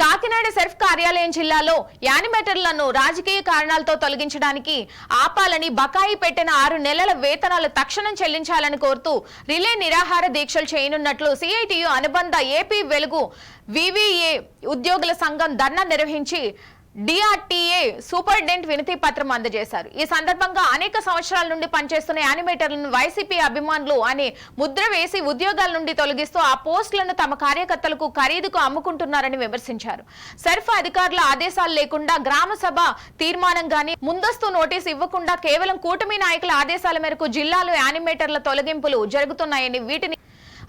కాకినాడ సెర్ఫ్ కార్యాలయం జిల్లాలో యానిమేటర్లను రాజకీయ కారణాలతో తొలగించడానికి ఆపాలని బకాయి పెట్టిన 6 నెలల వేతనాలు తక్షణం చెల్లించాలని కోరుతూ రిలే నిరాహార దీక్షలు చేయనున్నట్లు సిఐటియు అనుబంధ ఏపీ వెలుగు వివిఏ ఉద్యోగుల సంఘం ధర్నా నిర్వహించి డిఆర్టీఏ సూపరింటెండెంట్ వినతి పత్రం అందజేశారు। ఈ సందర్భంగా అనేక సంవత్సరాల నుండి పనిచేస్తున్న యానిమేటర్లను వైసీపీ అభిమానులు అనే ముద్ర వేసి ఉద్యోగాల నుండి తొలగిస్తూ ఆ పోస్టులను తమ కార్యకర్తలకు ఖరీదుకు అమ్ముకుంటున్నారని విమర్శించారు। సర్ఫ్ అధికారుల ఆదేశాలు లేకుండా గ్రామ సభ తీర్మానం గాని ముందస్తు నోటీసు ఇవ్వకుండా కేవలం కూటమి నాయకుల ఆదేశాల మేరకు జిల్లాలో యానిమేటర్ల తొలగింపులు జరుగుతున్నాయని వీటిని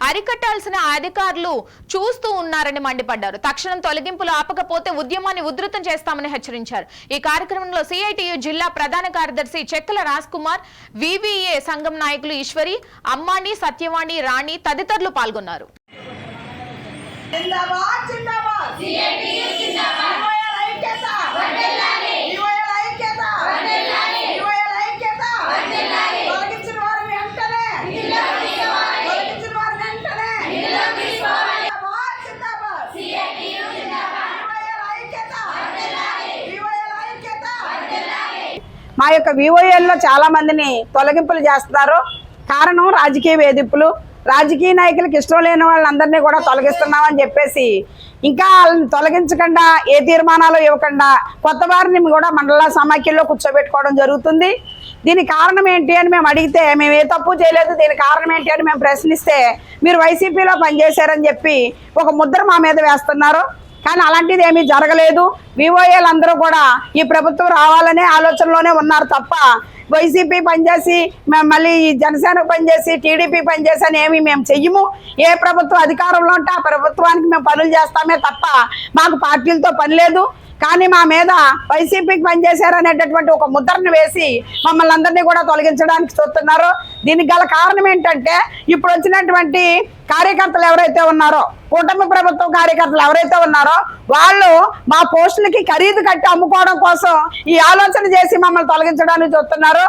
అరికట్టాల్సిన అధికారులు చూస్తూ ఉన్నారని మండిపడ్డారు। తక్షణం తొలగింపులు ఆపకపోతే ఉద్యమాన్ని ఉధృతం చేస్తామని హెచ్చరించారు। ఈ కార్యక్రమంలో సిఐటియు జిల్లా ప్రధాన కార్యదర్శి చెక్కల రాజ్ కుమార్, వివిఏ సంఘం నాయకులు ఈశ్వరి, అమ్మాని, సత్యవాణి, రాణి తదితరులు పాల్గొన్నారు। మా యొక్క విఓఏల్లో చాలా మందిని తొలగింపులు చేస్తున్నారు। కారణం రాజకీయ వేధింపులు, రాజకీయ నాయకులకు ఇష్టం లేని వాళ్ళందరినీ కూడా తొలగిస్తున్నామని చెప్పేసి ఇంకా వాళ్ళని తొలగించకుండా ఏ తీర్మానాలు ఇవ్వకుండా కొత్త వారిని కూడా మండల సమాఖ్యలో కూర్చోబెట్టుకోవడం జరుగుతుంది। దీనికి కారణం ఏంటి అని మేము అడిగితే మేము ఏ తప్పు చేయలేదు, దీనికి కారణం ఏంటి అని మేము ప్రశ్నిస్తే మీరు వైసీపీలో పనిచేశారని చెప్పి ఒక ముద్ర మా మీద వేస్తున్నారు। కానీ అలాంటిది ఏమీ జరగలేదు। విఓఏలు అందరూ కూడా ఈ ప్రభుత్వం రావాలనే ఆలోచనలోనే ఉన్నారు తప్ప వైసీపీ పనిచేసి మళ్ళీ జనసేనకు పనిచేసి టీడీపీ పనిచేసి అని ఏమి మేము చెయ్యము। ఏ ప్రభుత్వం అధికారంలో ఉంటే ఆ ప్రభుత్వానికి మేము పనులు చేస్తామే తప్ప మాకు పార్టీలతో పని లేదు। కానీ మా మీద వైసీపీకి పనిచేశారనేటటువంటి ఒక ముద్రను వేసి మమ్మల్ని అందరినీ కూడా తొలగించడానికి చూస్తున్నారు। దీనికి గల కారణం ఏంటంటే ఇప్పుడు వచ్చినటువంటి కార్యకర్తలు ఎవరైతే ఉన్నారో, కూటమి ప్రభుత్వం కార్యకర్తలు ఎవరైతే ఉన్నారో వాళ్ళు మా పోస్టులకి ఖరీదు కట్టి అమ్ముకోవడం కోసం ఈ ఆలోచన చేసి మమ్మల్ని తొలగించడానికి చూస్తున్నారు।